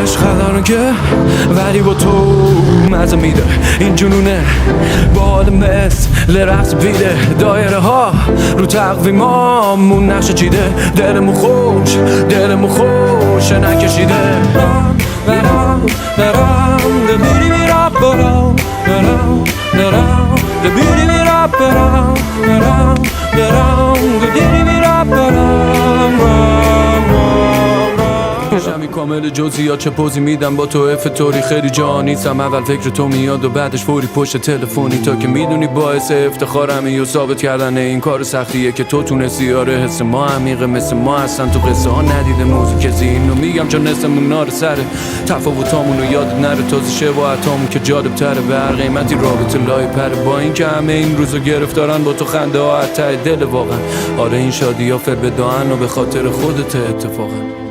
عشق الان که ولی با تو مزه میده این جنونه با حال مثل رقص پیده دایره ها رو تقویمامون نقشه چیده دلمون خوش نکشیده برام دبیری میرا برام دبیری میرا برام دبیری میرا برام شمی کامل جزئیات چه پوزی میدم با تو طوری خیلی جا نیستم اول فکر تو میاد و بعدش فوری پشت تلفنی تا که میدونی باعث افتخارمی و ثابت کردن این کار سختیه که تو تونستی آره حس ما عمیقه مثل ما هستن تو قصه ها ندیده موزیک اینو میگم چون نسمون نار سره تفاوتامونو یاد نره تازه شباهتامون که جالب تره به هر قیمتی رابطه لای پره با این که همه این روزو گرفتارن با تو خنده ها ته دل واقعا آره این شادی ها فر بداهن و به خاطر خودت اتفاقا